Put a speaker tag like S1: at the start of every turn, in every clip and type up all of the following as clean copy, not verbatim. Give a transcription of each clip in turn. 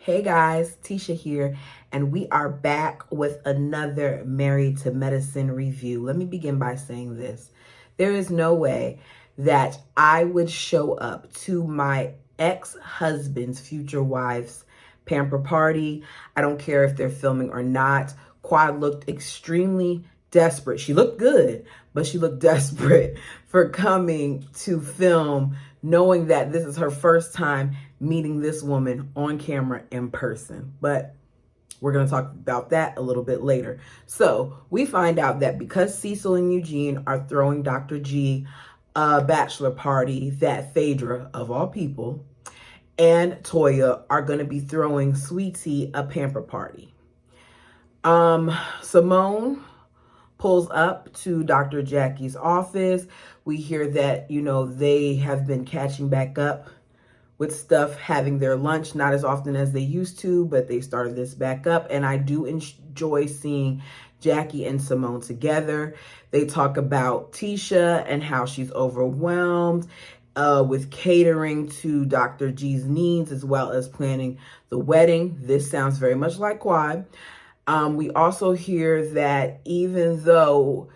S1: Hey guys, Tisha here, and we are back with another Married to Medicine review. Let me begin by saying this. There is no way that I would show up to my ex-husband's future wife's Pamper party. I don't care if they're filming or not. Quad looked extremely desperate. She looked good, but she looked desperate for coming to film, knowing that this is her first time meeting this woman on camera in person. But we're going to talk about that a little bit later. So we find out that because Cecil and Eugene are throwing Dr. G a bachelor party, that Phaedra, of all people, and Toya are going to be throwing Sweetie a pamper party. Simone pulls up to Dr. Jackie's office. We hear that, they have been catching back up with stuff, having their lunch, not as often as they used to, but they started this back up. And I do enjoy seeing Jackie and Simone together. They talk about Tisha and how she's overwhelmed with catering to Dr. G's needs, as well as planning the wedding. This sounds very much like Quad. We also hear that even though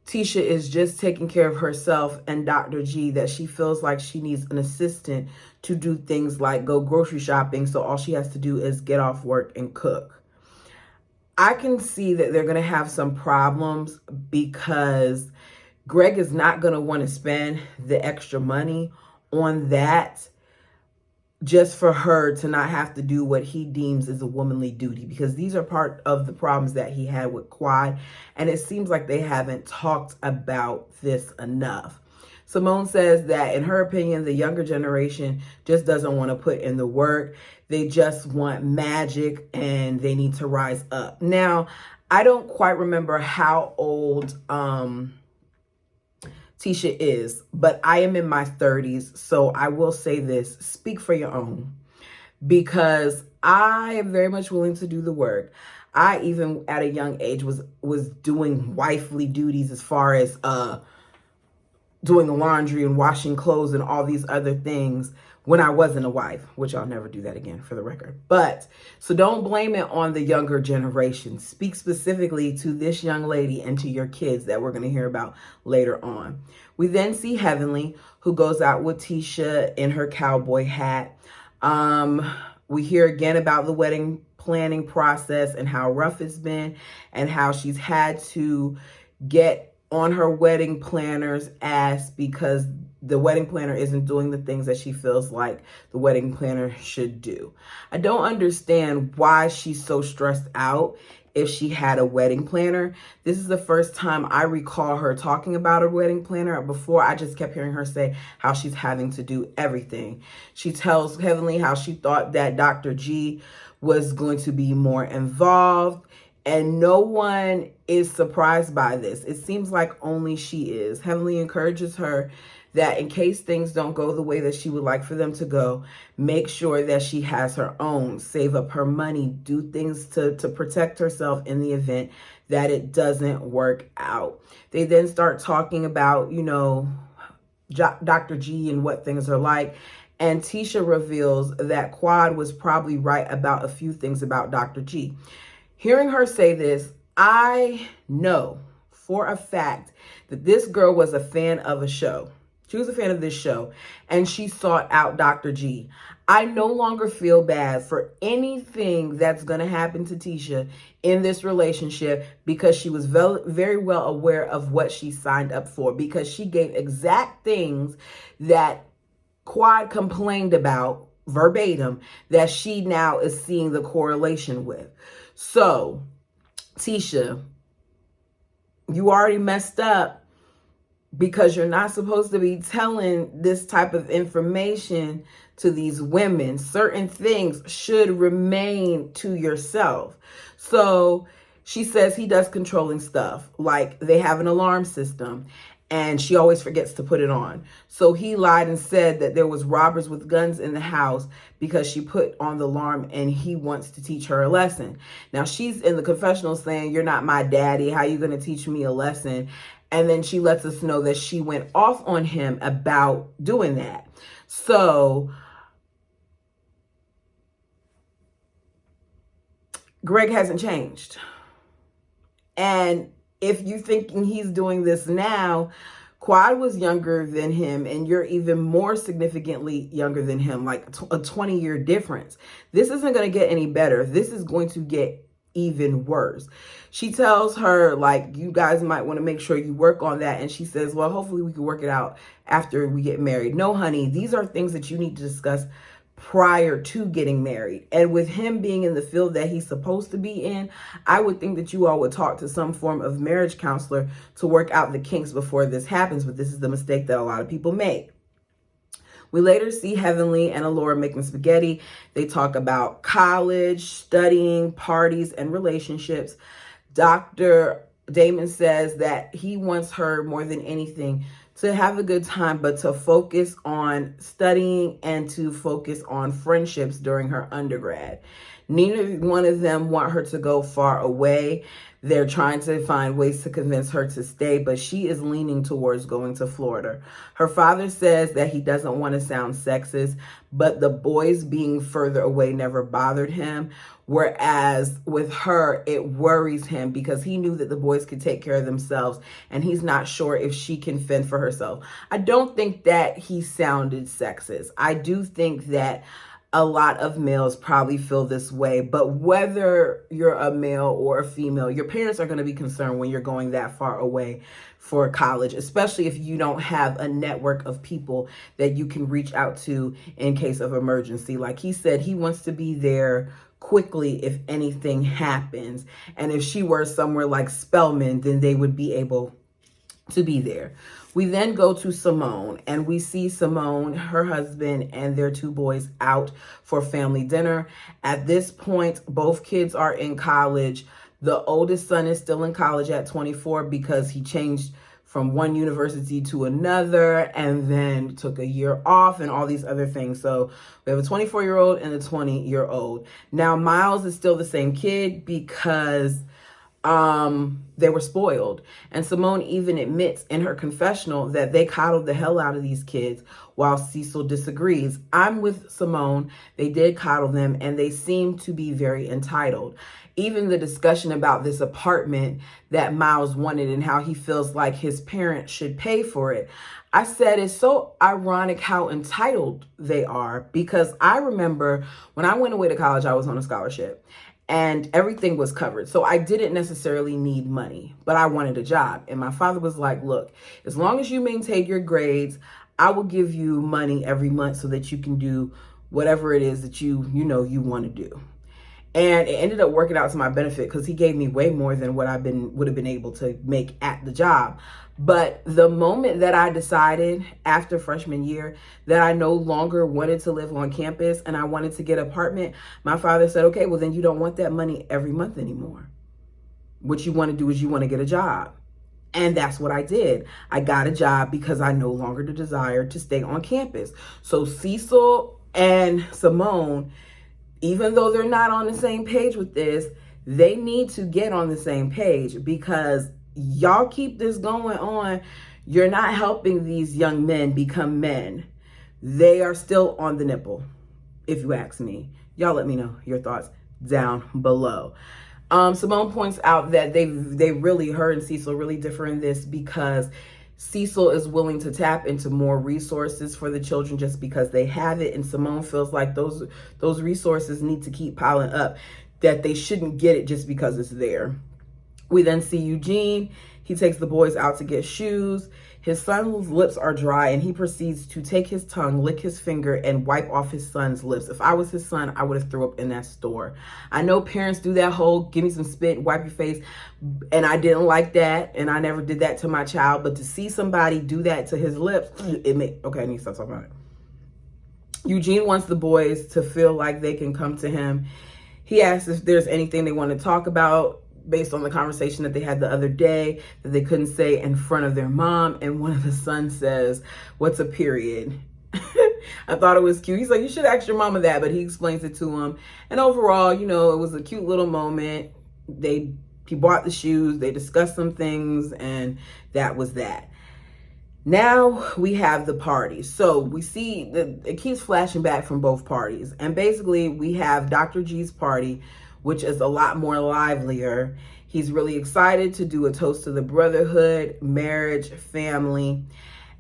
S1: Tisha is just taking care of herself and Dr. G, that she feels like she needs an assistant to do things like go grocery shopping. So all she has to do is get off work and cook. I can see that they're going to have some problems because Greg is not going to want to spend the extra money on that just for her to not have to do what he deems is a womanly duty, because these are part of the problems that he had with Quad, and it seems like they haven't talked about this enough. Simone says that in her opinion, the younger generation just doesn't want to put in the work. They just want magic and they need to rise up. Now, I don't quite remember how old Tisha is, but I am in my 30s, so I will say this: speak for your own, because I am very much willing to do the work. I even at a young age was doing wifely duties as far as doing the laundry and washing clothes and all these other things when I wasn't a wife, which I'll never do that again, for the record. But so don't blame it on the younger generation. Speak specifically to this young lady and to your kids that we're going to hear about later on. We then see Heavenly, who goes out with Tisha in her cowboy hat. We hear again about the wedding planning process and how rough it's been and how she's had to get on her wedding planner's ass because the wedding planner isn't doing the things that she feels like the wedding planner should do. I don't understand why she's so stressed out if she had a wedding planner. This is the first time I recall her talking about a wedding planner. Before, I just kept hearing her say how she's having to do everything. She tells Heavenly how she thought that Dr. G was going to be more involved, and no one is surprised by this. It seems like only she is. Heavenly encourages her that in case things don't go the way that she would like for them to go, make sure that she has her own, save up her money, do things to protect herself in the event that it doesn't work out. They then start talking about, Dr. G and what things are like. And Tisha reveals that Quad was probably right about a few things about Dr. G. Hearing her say this, I know for a fact that this girl was a fan of a show. She was a fan of this show, and she sought out Dr. G. I no longer feel bad for anything that's going to happen to Tisha in this relationship, because she was very well aware of what she signed up for, because she gave exact things that Quad complained about verbatim that she now is seeing the correlation with. So, Tisha, you already messed up, because you're not supposed to be telling this type of information to these women. Certain things should remain to yourself. So she says he does controlling stuff, like they have an alarm system and she always forgets to put it on. So he lied and said that there was robbers with guns in the house because she put on the alarm and he wants to teach her a lesson. Now she's in the confessional saying, "You're not my daddy. How are you going to teach me a lesson?" And then she lets us know that she went off on him about doing that. So Greg hasn't changed. And if you're thinking he's doing this now, Quad was younger than him, and you're even more significantly younger than him, like a 20-year difference. This isn't going to get any better. This is going to get even worse. She tells her, like, you guys might want to make sure you work on that. And she says, well, hopefully we can work it out after we get married. No, honey, these are things that you need to discuss prior to getting married. And with him being in the field that he's supposed to be in, I would think that you all would talk to some form of marriage counselor to work out the kinks before this happens. But this is the mistake that a lot of people make. We later see Heavenly and Alora making spaghetti. They talk about college, studying, parties, and relationships. Dr. Damon says that he wants her more than anything to have a good time, but to focus on studying and to focus on friendships during her undergrad. Neither one of them want her to go far away. They're trying to find ways to convince her to stay, but she is leaning towards going to Florida. Her father says that he doesn't want to sound sexist, but the boys being further away never bothered him. Whereas with her, it worries him because he knew that the boys could take care of themselves, and he's not sure if she can fend for herself. I don't think that he sounded sexist. I do think that a lot of males probably feel this way, but whether you're a male or a female, your parents are going to be concerned when you're going that far away for college, especially if you don't have a network of people that you can reach out to in case of emergency. Like he said, he wants to be there quickly if anything happens. And if she were somewhere like Spelman, then they would be able to be there. We then go to Simone, and we see Simone, her husband, and their two boys out for family dinner. At this point, both kids are in college. The oldest son is still in college at 24 because he changed from one university to another and then took a year off and all these other things. So we have a 24-year-old and a 20-year-old. Now, Miles is still the same kid because they were spoiled. And Simone even admits in her confessional that they coddled the hell out of these kids, while Cecil disagrees. I'm with Simone. They did coddle them, and they seem to be very entitled. Even the discussion about this apartment that Miles wanted and how he feels like his parents should pay for it. I said it's so ironic how entitled they are, because I remember when I went away to college, I was on a scholarship. And everything was covered. So I didn't necessarily need money, but I wanted a job. And my father was like, look, as long as you maintain your grades, I will give you money every month so that you can do whatever it is that you want to do. And it ended up working out to my benefit because he gave me way more than what I would have been able to make at the job. But the moment that I decided after freshman year that I no longer wanted to live on campus and I wanted to get an apartment, my father said, okay, well then you don't want that money every month anymore. What you want to do is you want to get a job. And that's what I did. I got a job because I no longer desired to stay on campus. So Cecil and Simone, even though they're not on the same page with this, they need to get on the same page, because y'all keep this going on, you're not helping these young men become men. They are still on the nipple, if you ask me. Y'all let me know your thoughts down below. Simone points out that her and Cecil really differ in this, because Cecil is willing to tap into more resources for the children just because they have it, and Simone feels like those resources need to keep piling up, that they shouldn't get it just because it's there. We then see Eugene. He takes the boys out to get shoes. His son's lips are dry, and he proceeds to take his tongue, lick his finger, and wipe off his son's lips. If I was his son, I would have threw up in that store. I know parents do that whole give me some spit, wipe your face, and I didn't like that, and I never did that to my child. But to see somebody do that to his lips, okay, I need to stop talking about it. Eugene wants the boys to feel like they can come to him. He asks if there's anything they want to talk about, based on the conversation that they had the other day that they couldn't say in front of their mom. And one of the sons says, "What's a period?" I thought it was cute. He's like, "You should ask your mama that," but he explains it to him. And overall, it was a cute little moment. He bought the shoes, they discussed some things, and that was that. Now we have the party. So we see that it keeps flashing back from both parties. And basically we have Dr. G's party, which is a lot more livelier. He's really excited to do a toast to the brotherhood, marriage, family.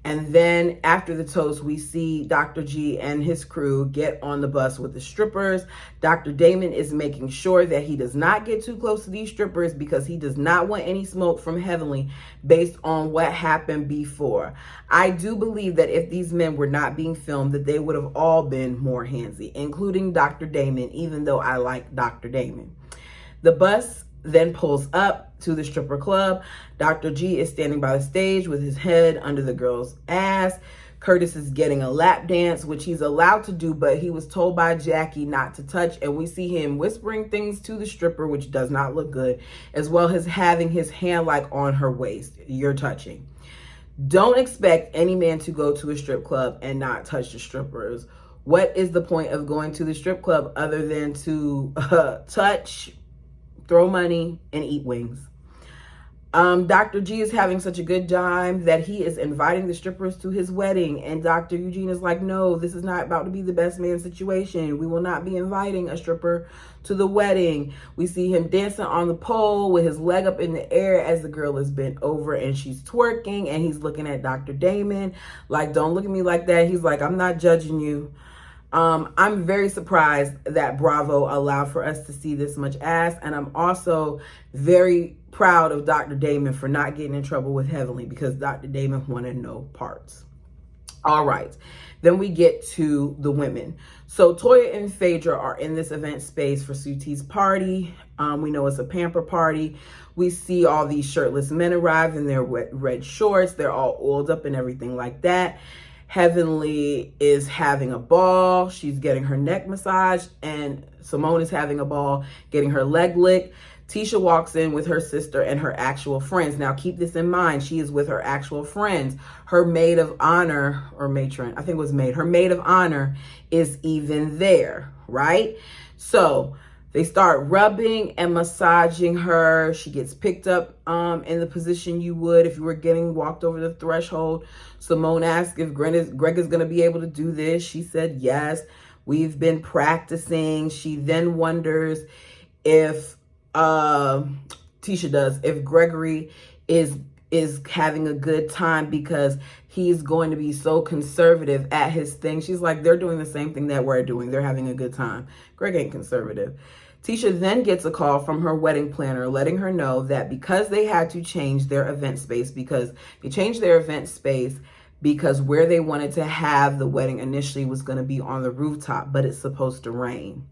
S1: And then after the toast, we see Dr. G and his crew get on the bus with the strippers. Dr. Damon is making sure that he does not get too close to these strippers because he does not want any smoke from Heavenly based on what happened before. I do believe that if these men were not being filmed, that they would have all been more handsy, including Dr. Damon, even though I like Dr. Damon. The bus then pulls up to the stripper club. Dr. G is standing by the stage with his head under the girl's ass. Curtis is getting a lap dance, which he's allowed to do, but he was told by Jackie not to touch. And we see him whispering things to the stripper, which does not look good, as well as having his hand like on her waist. You're touching. Don't expect any man to go to a strip club and not touch the strippers. What is the point of going to the strip club other than to touch, throw money, and eat wings? Dr. G is having such a good time that he is inviting the strippers to his wedding. And Dr. Eugene is like, no, this is not about to be the best man situation. We will not be inviting a stripper to the wedding. We see him dancing on the pole with his leg up in the air as the girl is bent over and she's twerking. And he's looking at Dr. Damon like, don't look at me like that. He's like, I'm not judging you. I'm very surprised that Bravo allowed for us to see this much ass. And I'm also very proud of Dr. Damon for not getting in trouble with Heavenly because Dr. Damon wanted no parts. All right. Then we get to the women. So Toya and Phaedra are in this event space for Suti's party. We know it's a Pamper party. We see all these shirtless men arrive in their red shorts. They're all oiled up and everything like that. Heavenly is having a ball. She's getting her neck massaged, and Simone is having a ball, getting her leg licked. Tisha walks in with her sister and her actual friends. Now, keep this in mind. She is with her actual friends. Her maid of honor, or matron, I think it was maid. Her maid of honor is even there, right? So they start rubbing and massaging her. She gets picked up in the position you would if you were getting walked over the threshold. Simone asked if Greg is going to be able to do this. She said yes. We've been practicing. She then wonders if Tisha does, if Gregory is having a good time because he's going to be so conservative at his thing. She's like, they're doing the same thing that we're doing. They're having a good time. Greg ain't conservative. Tisha then gets a call from her wedding planner letting her know that because they had to change their event space, because where they wanted to have the wedding initially was going to be on the rooftop, but it's supposed to rain.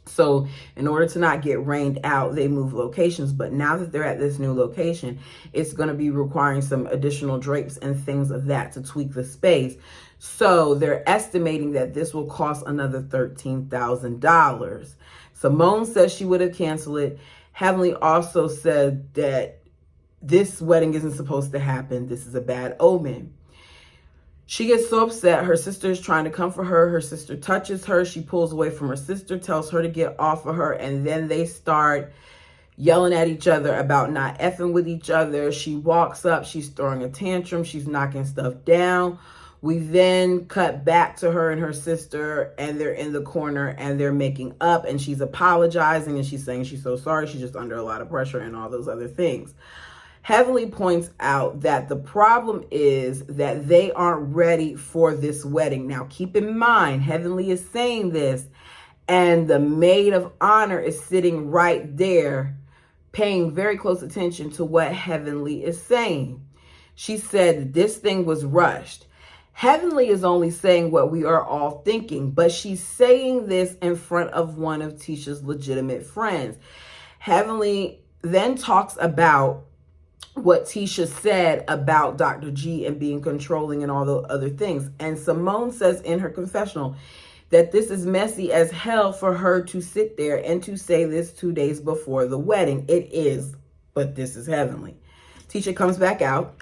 S1: So in order to not get rained out, they move locations. But now that they're at this new location, it's going to be requiring some additional drapes and things of that to tweak the space. So they're estimating that this will cost another $13,000. Simone says she would have canceled it. Heavenly also said that this wedding isn't supposed to happen. This is a bad omen. She gets so upset. Her sister is trying to comfort her. Her sister touches her. She pulls away from her sister, tells her to get off of her. And then they start yelling at each other about not effing with each other. She walks up. She's throwing a tantrum. She's knocking stuff down. We then cut back to her and her sister, and they're in the corner and they're making up, and she's apologizing and she's saying she's so sorry. She's just under a lot of pressure and all those other things. Heavenly points out that the problem is that they aren't ready for this wedding. Now, keep in mind, Heavenly is saying this, and the maid of honor is sitting right there, paying very close attention to what Heavenly is saying. She said this thing was rushed. Heavenly is only saying what we are all thinking, but she's saying this in front of one of Tisha's legitimate friends. Heavenly then talks about what Tisha said about Dr. G and being controlling and all the other things. And Simone says in her confessional that this is messy as hell for her to sit there and to say this 2 days before the wedding. It is, but this is Heavenly. Tisha comes back out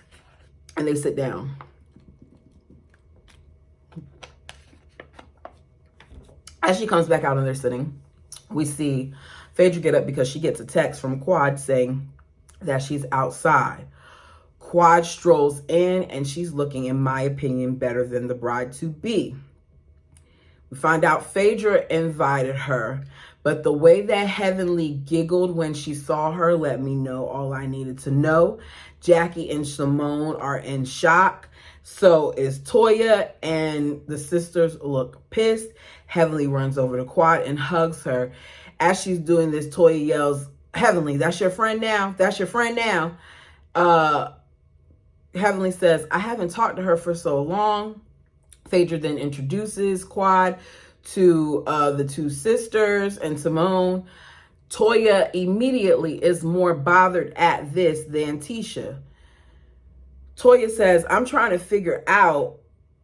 S1: and they sit down. As she comes back out and they're sitting, we see Phaedra get up because she gets a text from Quad saying that she's outside. Quad strolls in and she's looking, in my opinion, better than the bride-to-be. We find out Phaedra invited her, but the way that Heavenly giggled when she saw her let me know all I needed to know. Jackie and Simone are in shock. So is Toya, and the sisters look pissed. Heavenly runs over to Quad and hugs her. As she's doing this, Toya yells, Heavenly, that's your friend now? That's your friend now? Heavenly says, I haven't talked to her for so long. Phaedra then introduces Quad to the two sisters and Simone. Toya immediately is more bothered at this than Tisha. Toya says, I'm trying to figure out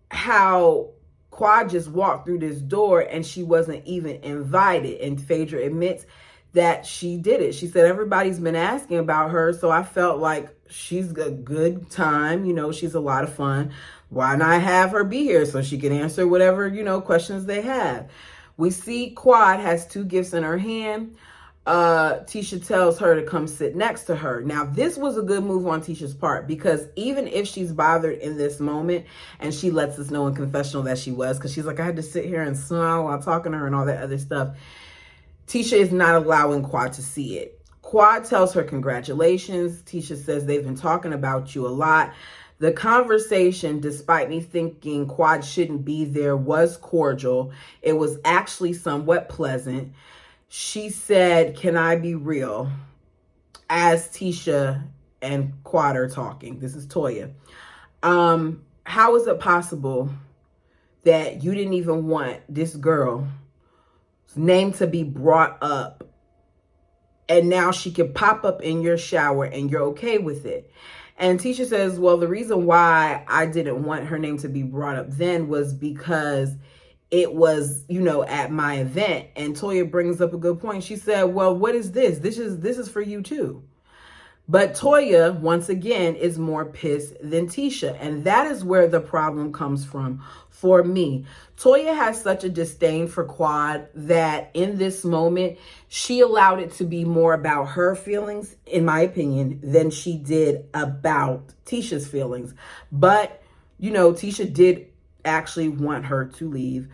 S1: how Quad just walked through this door and she wasn't even invited. And Phaedra admits that she did it. She said, everybody's been asking about her, so I felt like she's a good time. You know, she's a lot of fun. Why not have her be here so she can answer whatever, questions they have? We see Quad has 2 gifts in her hand. Tisha tells her to come sit next to her. Now, this was a good move on Tisha's part, because even if she's bothered in this moment, and she lets us know in confessional that she was, because she's like, I had to sit here and smile while talking to her and all that other stuff, Tisha is not allowing Quad to see it. Quad tells her congratulations. Tisha says they've been talking about you a lot. The conversation, despite me thinking Quad shouldn't be there, was cordial. It was actually somewhat pleasant. She said, can I be real? As Tisha and Quad are talking. This is Toya. How is it possible that you didn't even want this girl's name to be brought up, and now she can pop up in your shower and you're okay with it? And Tisha says, well, the reason why I didn't want her name to be brought up then was because it was, at my event. And Toya brings up a good point. She said, well, what is this? This is for you too. But Toya, once again, is more pissed than Tisha. And that is where the problem comes from for me. Toya has such a disdain for Quad that in this moment, she allowed it to be more about her feelings, in my opinion, than she did about Tisha's feelings. But, Tisha did actually want her to leave.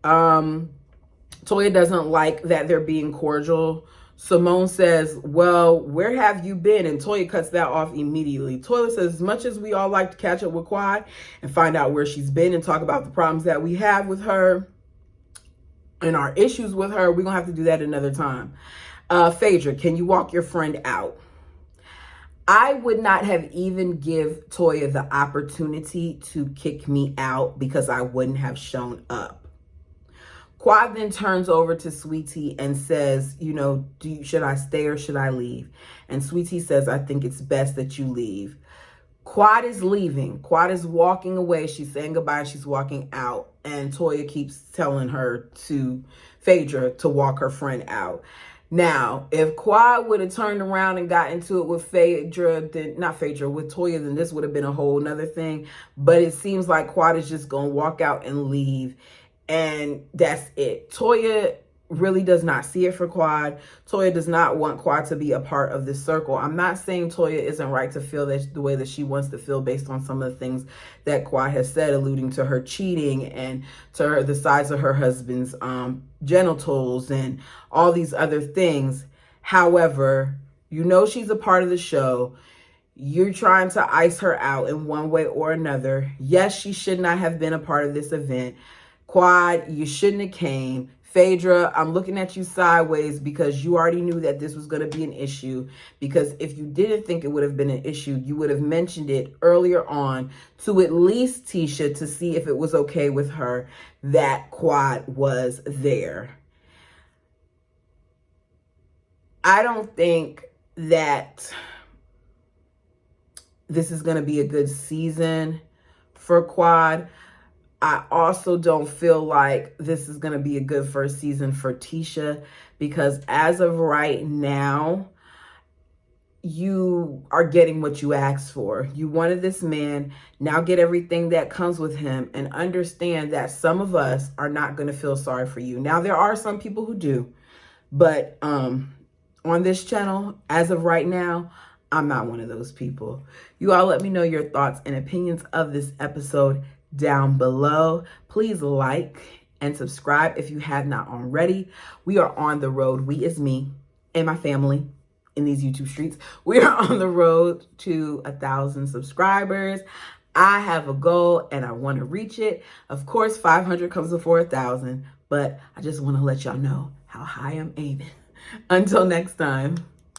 S1: Toya doesn't like that they're being cordial. Simone says, well, where have you been? And Toya cuts that off immediately. Toya says, as much as we all like to catch up with Quad and find out where she's been and talk about the problems that we have with her and our issues with her, we're going to have to do that another time. Phaedra, can you walk your friend out? I would not have even give Toya the opportunity to kick me out because I wouldn't have shown up. Quad then turns over to Sweetie and says, should I stay or should I leave? And Sweetie says, I think it's best that you leave. Quad is leaving. Quad is walking away. She's saying goodbye. She's walking out. And Toya keeps telling her Phaedra to walk her friend out. Now, if Quad would have turned around and got into it with with Toya, then this would have been a whole nother thing. But it seems like Quad is just going to walk out and leave. And that's it. Toya really does not see it for Quad. Toya does not want Quad to be a part of this circle. I'm not saying Toya isn't right to feel that the way that she wants to feel based on some of the things that Quad has said, alluding to her cheating and to the size of her husband's genitals and all these other things. However, she's a part of the show. You're trying to ice her out in one way or another. Yes, she should not have been a part of this event. Quad, you shouldn't have came. Phaedra, I'm looking at you sideways because you already knew that this was going to be an issue. Because if you didn't think it would have been an issue, you would have mentioned it earlier on to at least Tisha to see if it was okay with her that Quad was there. I don't think that this is going to be a good season for Quad. I also don't feel like this is going to be a good first season for Tisha, because as of right now, you are getting what you asked for. You wanted this man. Now get everything that comes with him, and understand that some of us are not going to feel sorry for you. Now, there are some people who do, but on this channel, as of right now, I'm not one of those people. You all let me know your thoughts and opinions of this episode down below. Please like and subscribe if you have not already. We are on the road. We is me and my family in these YouTube streets. We are on the road to 1,000 subscribers. I have a goal and I want to reach it. Of course, 500 comes before 1,000, but I just want to let y'all know how high I'm aiming. Until next time.